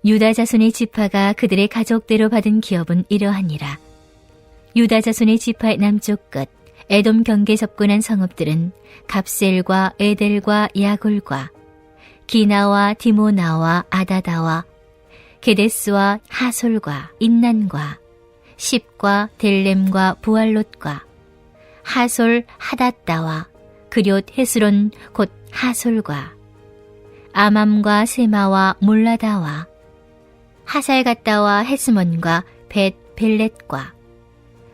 유다 자손의 지파가 그들의 가족대로 받은 기업은 이러하니라. 유다 자손의 지파의 남쪽 끝 에돔 경계 접근한 성읍들은 갑셀과 에델과 야골과 기나와 디모나와 아다다와 게데스와 하솔과 인난과 십과 델렘과 부알롯과 하솔 하닷다와 그돛 헤스론 곧 하솔과 아맘과 세마와 몰라다와 하살갓다와 헤스몬과 벳 벨렛과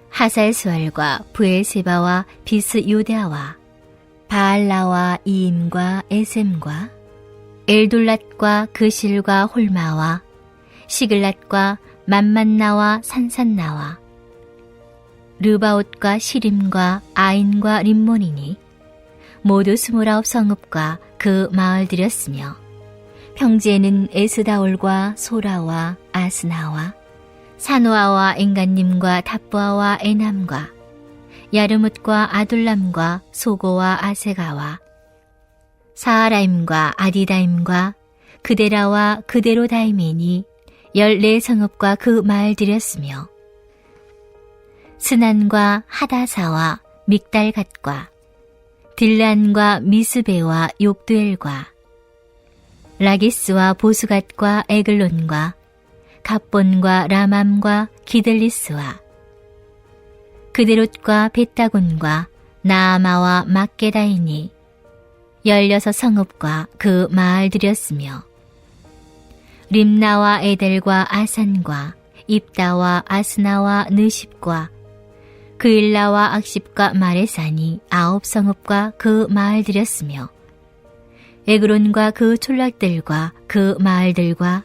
하살스왈과 부엘세바와 비스요다와 바알라와 이임과 에셈과 엘돌랏과 그실과 홀마와 시글랏과 맘만나와 산산나와 르바옷과 시림과 아인과 림몬이니 모두 29 성읍과 그 마을들이었으며 평지에는 에스다올과 소라와 아스나와 사노아와 엥간님과 답부아와 에남과 야르뭇과 아둘람과 소고와 아세가와 사하라임과 아디다임과 그데라와 그데로다임이니 14성읍과 그 마을들이었으며 스난과 하다사와 믹달갓과 딜란과 미스베와 욕두엘과 라기스와 보스갓과 에글론과 갑본과 라맘과 기들리스와 그데롯과 벳다곤과 나아마와 막게다이니 16성읍과 그 마을들이었으며 림나와 에델과 아산과 입다와 아스나와 느십과 그일라와 악십과 마레산이 9성읍과 그 마을들이었으며 에그론과 그 촌락들과 그 마을들과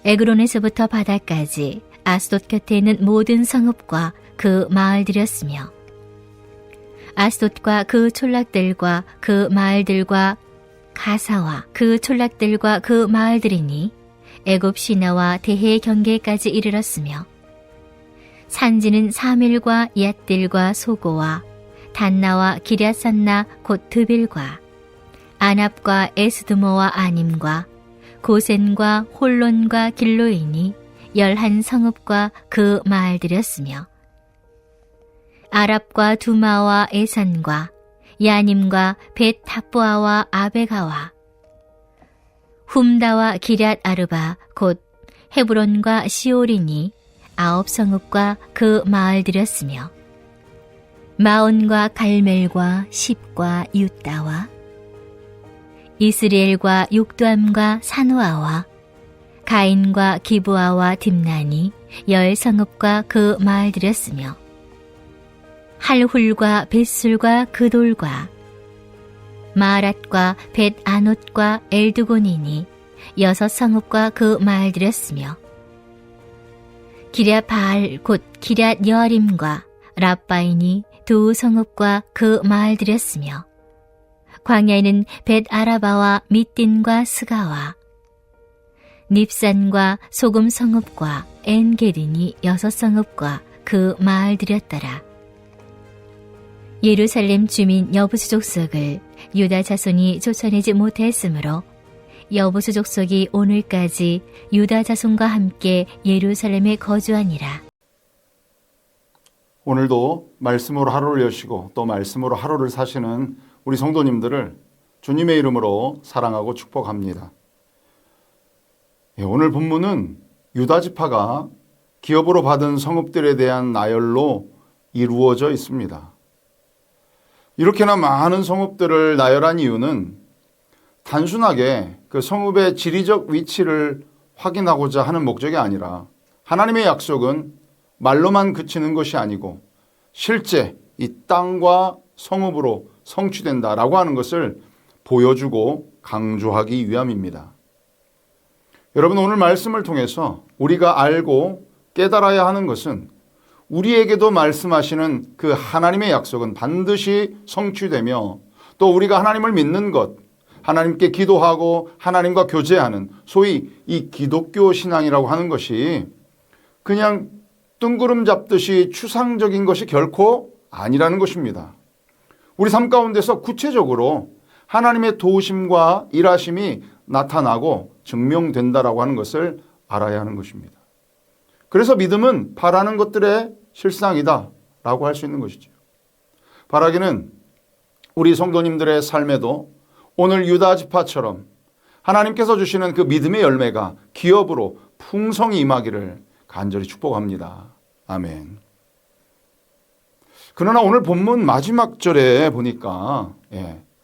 에그론에서부터 바다까지 아스돗 곁에 있는 모든 성읍과 그 마을들이었으며 아스돗과 그 촌락들과 그 마을들과 가사와 그 촌락들과 그 마을들이니 애굽 시나와 대해 경계까지 이르렀으며 산지는 사밀과 얏딜과 소고와 단나와 기랴산나 곧 드빌과 아납과 에스드모와 아님과 고센과 홀론과 길로이니 11성읍과 그 마을들이었으며 아랍과 두마와 에산과 야님과 벳타뿌아와 아베가와 훔다와 기럇 아르바 곧 헤브론과 시올이니 9성읍과 그 마을들이었으며 마온과 갈멜과 십과 유다와 이스리엘과 욕두암과 사노아와 가인과 기브아와 딥난이 10성읍과 그 마을들이었으며 할훌과 벳술과 그돌과 마아랏과 벳아노트과 엘드곤이니 6성읍과 그 마을들이었으며 기랴바알 곧 기럇 여아림과 랍바인이 2성읍과 그 마을들이었으며 광야에는 벳 아라바와 밑딘과 스가와 닙산과 소금 성읍과 엔게딘이 6성읍과 그 마을들이었더라. 예루살렘 주민 여부수 족속을 유다 자손이 쫓아내지 못했으므로 여부수 족속이 오늘까지 유다 자손과 함께 예루살렘에 거주하니라. 오늘도 말씀으로 하루를 여시고 또 말씀으로 하루를 사시는 우리 성도님들을 주님의 이름으로 사랑하고 축복합니다. 오늘 본문은 유다 지파가 기업으로 받은 성읍들에 대한 나열로 이루어져 있습니다. 이렇게나 많은 성읍들을 나열한 이유는 단순하게 그 성읍의 지리적 위치를 확인하고자 하는 목적이 아니라 하나님의 약속은 말로만 그치는 것이 아니고 실제 이 땅과 성읍으로 성취된다라고 하는 것을 보여주고 강조하기 위함입니다. 여러분, 오늘 말씀을 통해서 우리가 알고 깨달아야 하는 것은 우리에게도 말씀하시는 그 하나님의 약속은 반드시 성취되며 또 우리가 하나님을 믿는 것, 하나님께 기도하고 하나님과 교제하는 소위 이 기독교 신앙이라고 하는 것이 그냥 뜬구름 잡듯이 추상적인 것이 결코 아니라는 것입니다. 우리 삶 가운데서 구체적으로 하나님의 도우심과 일하심이 나타나고 증명된다라고 하는 것을 알아야 하는 것입니다. 그래서 믿음은 바라는 것들의 실상이다 라고 할 수 있는 것이죠. 바라기는 우리 성도님들의 삶에도 오늘 유다 지파처럼 하나님께서 주시는 그 믿음의 열매가 기업으로 풍성히 임하기를 간절히 축복합니다. 아멘. 그러나 오늘 본문 마지막 절에 보니까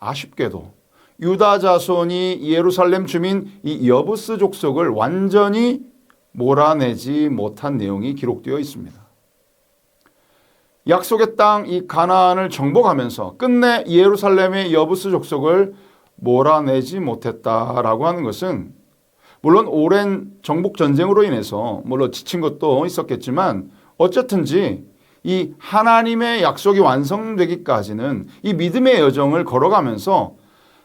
아쉽게도 유다 자손이 예루살렘 주민 이 여부스 족속을 완전히 몰아내지 못한 내용이 기록되어 있습니다. 약속의 땅 이 가나안을 정복하면서 끝내 예루살렘의 여부스 족속을 몰아내지 못했다라고 하는 것은 물론 오랜 정복 전쟁으로 인해서 물론 지친 것도 있었겠지만 어쨌든지 이 하나님의 약속이 완성되기까지는 이 믿음의 여정을 걸어가면서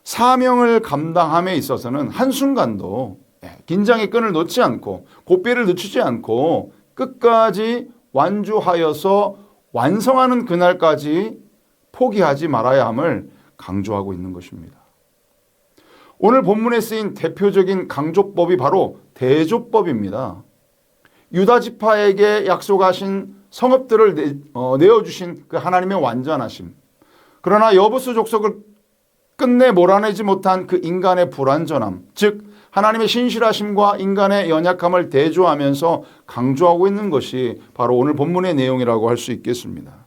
사명을 감당함에 있어서는 한순간도 긴장의 끈을 놓지 않고 고삐를 늦추지 않고 끝까지 완주하여서 완성하는 그날까지 포기하지 말아야 함을 강조하고 있는 것입니다. 오늘 본문에 쓰인 대표적인 강조법이 바로 대조법입니다. 유다 지파에게 약속하신 성읍들을 내어주신 그 하나님의 완전하심. 그러나 여부수 족속을 끝내 몰아내지 못한 그 인간의 불완전함, 즉 하나님의 신실하심과 인간의 연약함을 대조하면서 강조하고 있는 것이 바로 오늘 본문의 내용이라고 할 수 있겠습니다.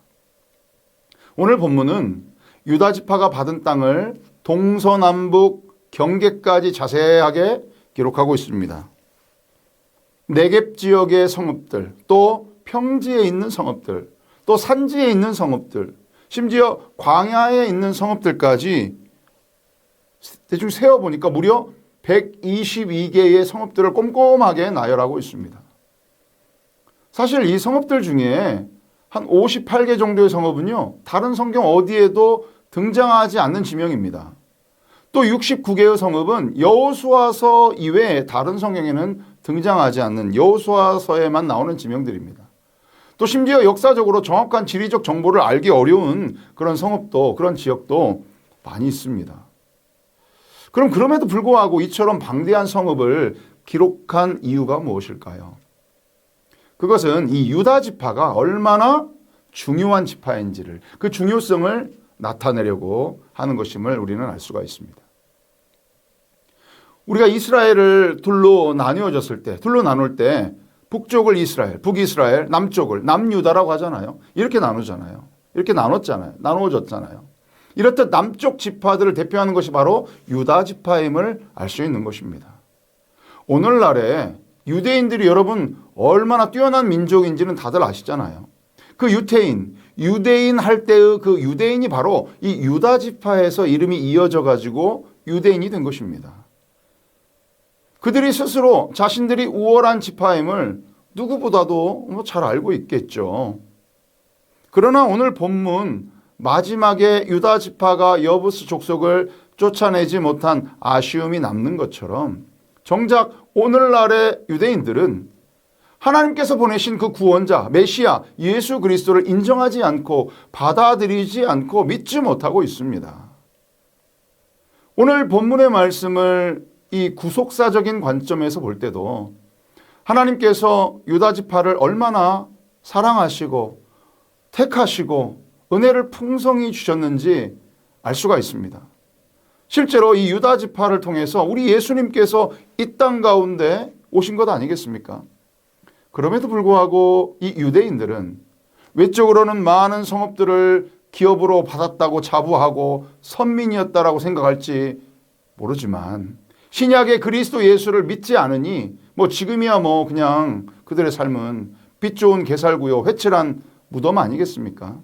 오늘 본문은 유다 지파가 받은 땅을 동서남북 경계까지 자세하게 기록하고 있습니다. 네겝 지역의 성읍들, 또 평지에 있는 성읍들, 또 산지에 있는 성읍들, 심지어 광야에 있는 성읍들까지 대충 세어보니까 무려 122개의 성읍들을 꼼꼼하게 나열하고 있습니다. 사실 이 성읍들 중에 한 58개 정도의 성읍은요, 다른 성경 어디에도 등장하지 않는 지명입니다. 또 69개의 성읍은 여호수아서 이외에 다른 성경에는 등장하지 않는 여호수아서에만 나오는 지명들입니다. 또 심지어 역사적으로 정확한 지리적 정보를 알기 어려운 그런 성읍도, 그런 지역도 많이 있습니다. 그럼 그럼에도 불구하고 이처럼 방대한 성읍을 기록한 이유가 무엇일까요? 그것은 이 유다 지파가 얼마나 중요한 지파인지를, 그 중요성을 나타내려고 하는 것임을 우리는 알 수가 있습니다. 우리가 이스라엘을 둘로 나눌 때 북쪽을 이스라엘, 북이스라엘, 남쪽을 남유다라고 하잖아요. 이렇게 나누잖아요. 이렇게 나누어졌잖아요. 이렇듯 남쪽 지파들을 대표하는 것이 바로 유다 지파임을 알 수 있는 것입니다. 오늘날에 유대인들이 여러분 얼마나 뛰어난 민족인지는 다들 아시잖아요. 그 유대인 할 때의 그 유대인이 바로 이 유다 지파에서 이름이 이어져 가지고 유대인이 된 것입니다. 그들이 스스로 자신들이 우월한 지파임을 누구보다도 잘 알고 있겠죠. 그러나 오늘 본문 마지막에 유다 지파가 여부스 족속을 쫓아내지 못한 아쉬움이 남는 것처럼 정작 오늘날의 유대인들은 하나님께서 보내신 그 구원자 메시아 예수 그리스도를 인정하지 않고 받아들이지 않고 믿지 못하고 있습니다. 오늘 본문의 말씀을 이 구속사적인 관점에서 볼 때도 하나님께서 유다 지파를 얼마나 사랑하시고 택하시고 은혜를 풍성히 주셨는지 알 수가 있습니다. 실제로 이 유다 지파를 통해서 우리 예수님께서 이 땅 가운데 오신 것 아니겠습니까? 그럼에도 불구하고 이 유대인들은 외적으로는 많은 성읍들을 기업으로 받았다고 자부하고 선민이었다라고 생각할지 모르지만 신약의 그리스도 예수를 믿지 않으니 지금이야 그냥 그들의 삶은 빛 좋은 개살구요 회칠한 무덤 아니겠습니까?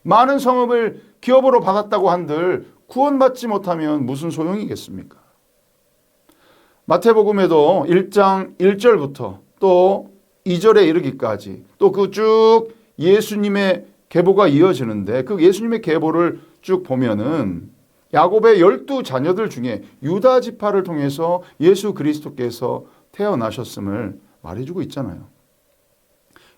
많은 성읍을 기업으로 받았다고 한들 구원받지 못하면 무슨 소용이겠습니까? 마태복음에도 1장 1절부터 또 2절에 이르기까지 또 그 쭉 예수님의 계보가 이어지는데 그 예수님의 계보를 쭉 보면은 야곱의 12자녀들 중에 유다 지파를 통해서 예수 그리스도께서 태어나셨음을 말해주고 있잖아요.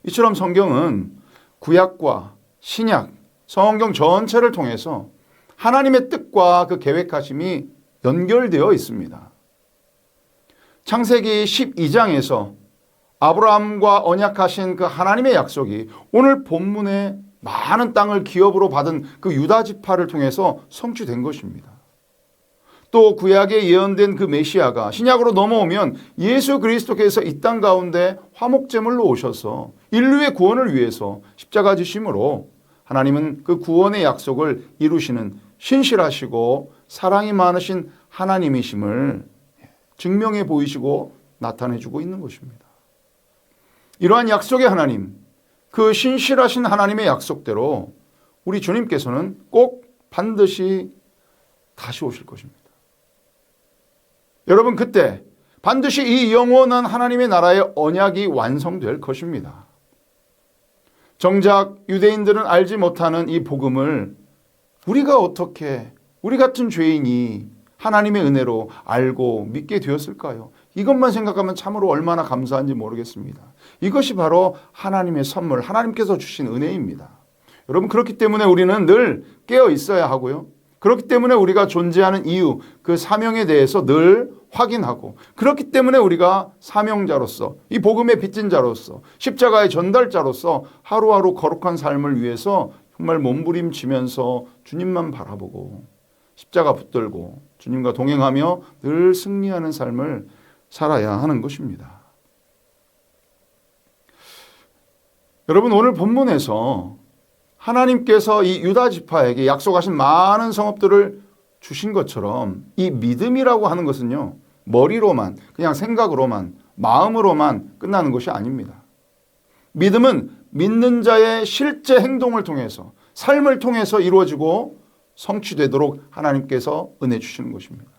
이처럼 성경은 구약과 신약, 성경 전체를 통해서 하나님의 뜻과 그 계획하심이 연결되어 있습니다. 창세기 12장에서 아브라함과 언약하신 그 하나님의 약속이 오늘 본문에 많은 땅을 기업으로 받은 그 유다 지파를 통해서 성취된 것입니다. 또 구약에 예언된 그 메시아가 신약으로 넘어오면 예수 그리스도께서 이 땅 가운데 화목제물로 오셔서 인류의 구원을 위해서 십자가 지심으로 하나님은 그 구원의 약속을 이루시는 신실하시고 사랑이 많으신 하나님이심을 증명해 보이시고 나타내 주고 있는 것입니다. 이러한 약속의 하나님, 그 신실하신 하나님의 약속대로 우리 주님께서는 꼭 반드시 다시 오실 것입니다. 여러분, 그때 반드시 이 영원한 하나님의 나라의 언약이 완성될 것입니다. 정작 유대인들은 알지 못하는 이 복음을 우리가 어떻게 우리 같은 죄인이 하나님의 은혜로 알고 믿게 되었을까요? 이것만 생각하면 참으로 얼마나 감사한지 모르겠습니다. 이것이 바로 하나님의 선물, 하나님께서 주신 은혜입니다. 여러분, 그렇기 때문에 우리는 늘 깨어 있어야 하고요. 그렇기 때문에 우리가 존재하는 이유, 그 사명에 대해서 늘 확인하고, 그렇기 때문에 우리가 사명자로서, 이 복음의 빚진 자로서, 십자가의 전달자로서 하루하루 거룩한 삶을 위해서 정말 몸부림치면서 주님만 바라보고 십자가 붙들고 주님과 동행하며 늘 승리하는 삶을 살아야 하는 것입니다. 여러분, 오늘 본문에서 하나님께서 이 유다 지파에게 약속하신 많은 성읍들을 주신 것처럼 이 믿음이라고 하는 것은요, 머리로만, 그냥 생각으로만, 마음으로만 끝나는 것이 아닙니다. 믿음은 믿는 자의 실제 행동을 통해서, 삶을 통해서 이루어지고 성취되도록 하나님께서 은혜 주시는 것입니다.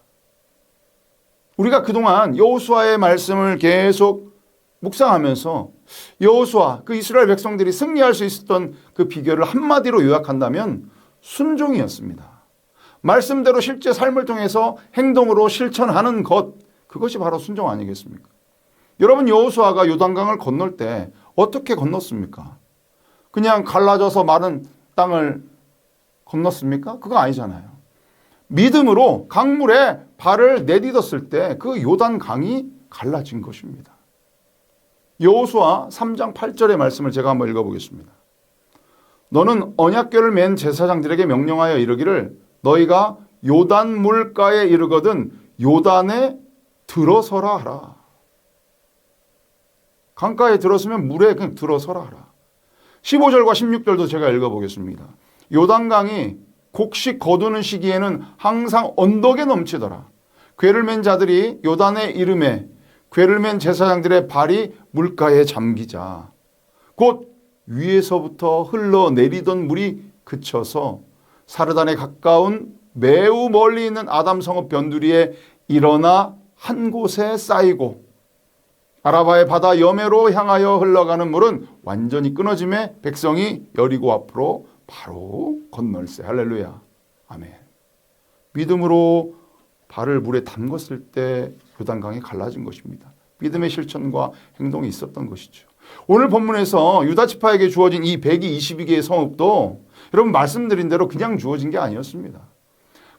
우리가 그동안 여호수아의 말씀을 계속 묵상하면서 여호수아, 그 이스라엘 백성들이 승리할 수 있었던 그 비결을 한마디로 요약한다면 순종이었습니다. 말씀대로 실제 삶을 통해서 행동으로 실천하는 것, 그것이 바로 순종 아니겠습니까? 여러분, 여호수아가 요단강을 건널 때 어떻게 건넜습니까? 그냥 갈라져서 마른 땅을 건넜습니까? 그거 아니잖아요. 믿음으로 강물에 발을 내딛었을 때 그 요단강이 갈라진 것입니다. 여호수아 3장 8절의 말씀을 제가 한번 읽어보겠습니다. 너는 언약궤를 맨 제사장들에게 명령하여 이르기를 너희가 요단 물가에 이르거든 요단에 들어서라 하라. 강가에 들어서면 물에 그냥 들어서라 하라. 15절과 16절도 제가 읽어보겠습니다. 요단강이 곡식 거두는 시기에는 항상 언덕에 넘치더라. 궤를 맨 자들이 요단에 이름에 궤를 맨 제사장들의 발이 물가에 잠기자 곧 위에서부터 흘러내리던 물이 그쳐서 사르단에 가까운 매우 멀리 있는 아담 성읍 변두리에 일어나 한 곳에 쌓이고 아라바의 바다 여매로 향하여 흘러가는 물은 완전히 끊어짐에 백성이 여리고 앞으로 바로 건널세. 할렐루야. 아멘. 믿음으로 발을 물에 담궜을 때 요단강이 갈라진 것입니다. 믿음의 실천과 행동이 있었던 것이죠. 오늘 본문에서 유다 지파에게 주어진 이 122개의 성읍도 여러분 말씀드린 대로 그냥 주어진 게 아니었습니다.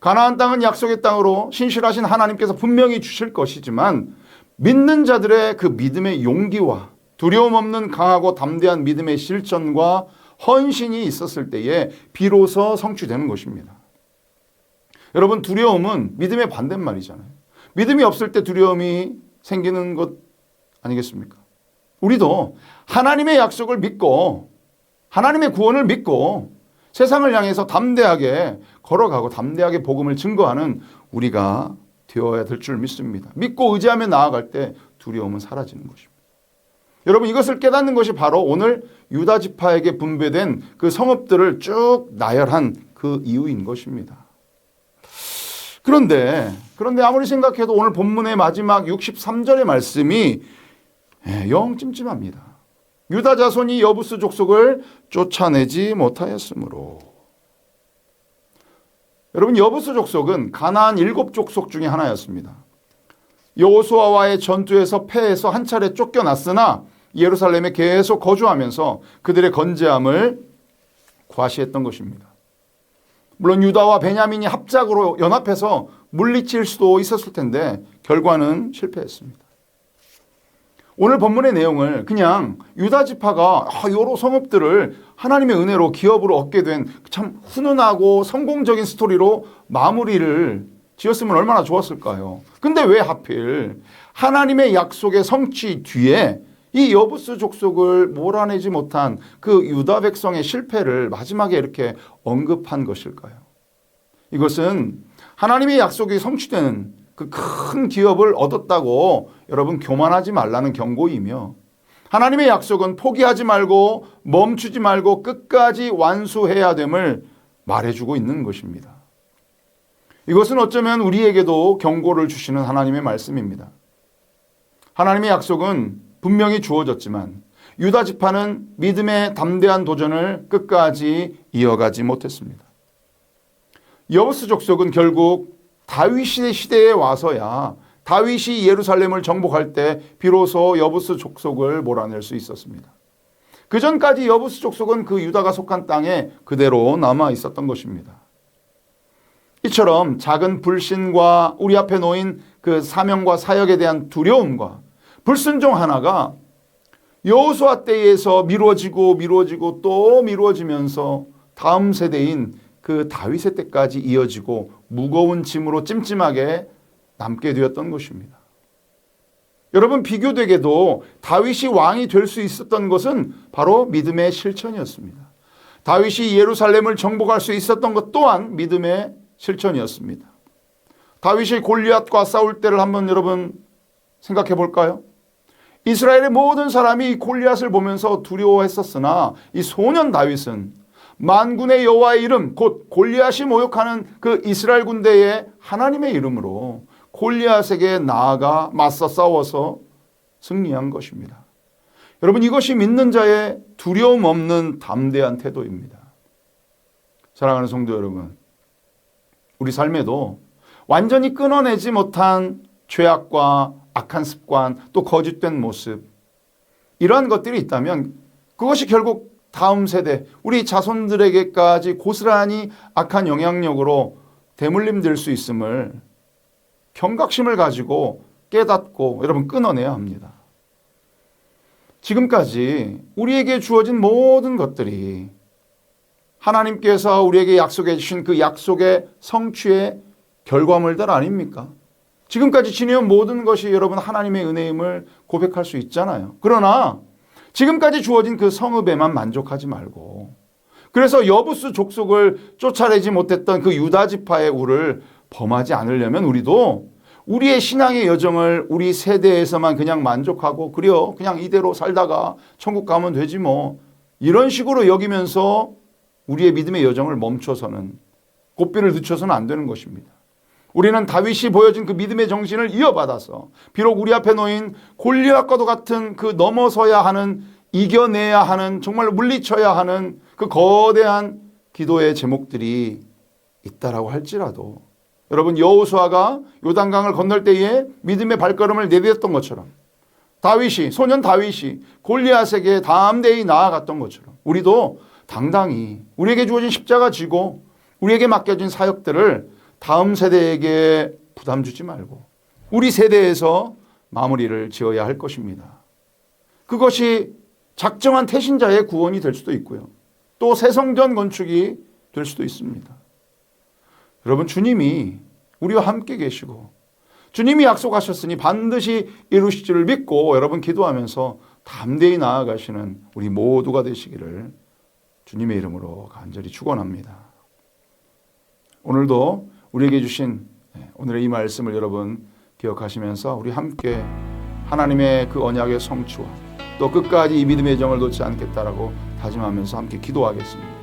가나안 땅은 약속의 땅으로 신실하신 하나님께서 분명히 주실 것이지만 믿는 자들의 그 믿음의 용기와 두려움 없는 강하고 담대한 믿음의 실천과 헌신이 있었을 때에 비로소 성취되는 것입니다. 여러분, 두려움은 믿음의 반대말이잖아요. 믿음이 없을 때 두려움이 생기는 것 아니겠습니까? 우리도 하나님의 약속을 믿고 하나님의 구원을 믿고 세상을 향해서 담대하게 걸어가고 담대하게 복음을 증거하는 우리가 되어야 될 줄 믿습니다. 믿고 의지하며 나아갈 때 두려움은 사라지는 것입니다. 여러분, 이것을 깨닫는 것이 바로 오늘 유다 지파에게 분배된 그 성읍들을 쭉 나열한 그 이유인 것입니다. 그런데 아무리 생각해도 오늘 본문의 마지막 63절의 말씀이 영 찜찜합니다. 유다 자손이 여부스 족속을 쫓아내지 못하였으므로. 여러분, 여부스 족속은 가나안 7족속 중에 하나였습니다. 여호수아와의 전투에서 패해서 한 차례 쫓겨났으나 예루살렘에 계속 거주하면서 그들의 건재함을 과시했던 것입니다. 물론 유다와 베냐민이 합작으로 연합해서 물리칠 수도 있었을 텐데 결과는 실패했습니다. 오늘 본문의 내용을 그냥 유다 지파가 여러 성읍들을 하나님의 은혜로 기업으로 얻게 된 참 훈훈하고 성공적인 스토리로 마무리를 지었으면 얼마나 좋았을까요? 근데 왜 하필 하나님의 약속의 성취 뒤에 이 여부스 족속을 몰아내지 못한 그 유다 백성의 실패를 마지막에 이렇게 언급한 것일까요? 이것은 하나님의 약속이 성취되는 그 큰 기업을 얻었다고 여러분 교만하지 말라는 경고이며, 하나님의 약속은 포기하지 말고 멈추지 말고 끝까지 완수해야 됨을 말해주고 있는 것입니다. 이것은 어쩌면 우리에게도 경고를 주시는 하나님의 말씀입니다. 하나님의 약속은 분명히 주어졌지만 유다 지파는 믿음의 담대한 도전을 끝까지 이어가지 못했습니다. 여부스 족속은 결국 다윗의 시대에 와서야 다윗이 예루살렘을 정복할 때 비로소 여부스 족속을 몰아낼 수 있었습니다. 그 전까지 여부스 족속은 그 유다가 속한 땅에 그대로 남아 있었던 것입니다. 이처럼 작은 불신과 우리 앞에 놓인 그 사명과 사역에 대한 두려움과 불순종 하나가 여호수아 때에서 미루어지고 또 미루어지면서 다음 세대인 그 다윗의 때까지 이어지고 무거운 짐으로 찜찜하게 남게 되었던 것입니다. 여러분, 비교되게도 다윗이 왕이 될 수 있었던 것은 바로 믿음의 실천이었습니다. 다윗이 예루살렘을 정복할 수 있었던 것 또한 믿음의 실천이었습니다. 다윗이 골리앗과 싸울 때를 한번 여러분 생각해 볼까요? 이스라엘의 모든 사람이 이 골리앗을 보면서 두려워했었으나 이 소년 다윗은 만군의 여호와의 이름 곧 골리앗이 모욕하는 그 이스라엘 군대의 하나님의 이름으로 골리앗에게 나아가 맞서 싸워서 승리한 것입니다. 여러분, 이것이 믿는 자의 두려움 없는 담대한 태도입니다. 사랑하는 성도 여러분, 우리 삶에도 완전히 끊어내지 못한 죄악과 악한 습관, 또 거짓된 모습, 이러한 것들이 있다면 그것이 결국 다음 세대, 우리 자손들에게까지 고스란히 악한 영향력으로 대물림될 수 있음을 경각심을 가지고 깨닫고 여러분 끊어내야 합니다. 지금까지 우리에게 주어진 모든 것들이 하나님께서 우리에게 약속해 주신 그 약속의 성취의 결과물들 아닙니까? 지금까지 지내온 모든 것이 여러분 하나님의 은혜임을 고백할 수 있잖아요. 그러나 지금까지 주어진 그 성읍에만 만족하지 말고, 그래서 여부스 족속을 쫓아내지 못했던 그 유다 지파의 우를 범하지 않으려면 우리도 우리의 신앙의 여정을 우리 세대에서만 그냥 만족하고 그냥 이대로 살다가 천국 가면 되지 뭐, 이런 식으로 여기면서 우리의 믿음의 여정을 멈춰서는, 고삐를 늦춰서는 안 되는 것입니다. 우리는 다윗이 보여준 그 믿음의 정신을 이어받아서 비록 우리 앞에 놓인 골리앗과도 같은 그 넘어서야 하는, 이겨내야 하는, 정말 물리쳐야 하는 그 거대한 기도의 제목들이 있다라고 할지라도 여러분 여호수아가 요단강을 건널 때에 믿음의 발걸음을 내디뎠던 것처럼 다윗이 소년 다윗이 골리앗에게 담대히 나아갔던 것처럼 우리도 당당히 우리에게 주어진 십자가 지고 우리에게 맡겨진 사역들을 다음 세대에게 부담 주지 말고 우리 세대에서 마무리를 지어야 할 것입니다. 그것이 작정한 태신자의 구원이 될 수도 있고요. 또 새 성전 건축이 될 수도 있습니다. 여러분 주님이 우리와 함께 계시고 주님이 약속하셨으니 반드시 이루실 줄 믿고 여러분 기도하면서 담대히 나아가시는 우리 모두가 되시기를 주님의 이름으로 간절히 축원합니다. 오늘도 우리에게 주신 오늘의 이 말씀을 여러분 기억하시면서 우리 함께 하나님의 그 언약의 성취와 또 끝까지 이 믿음의 정을 놓지 않겠다라고 다짐하면서 함께 기도하겠습니다.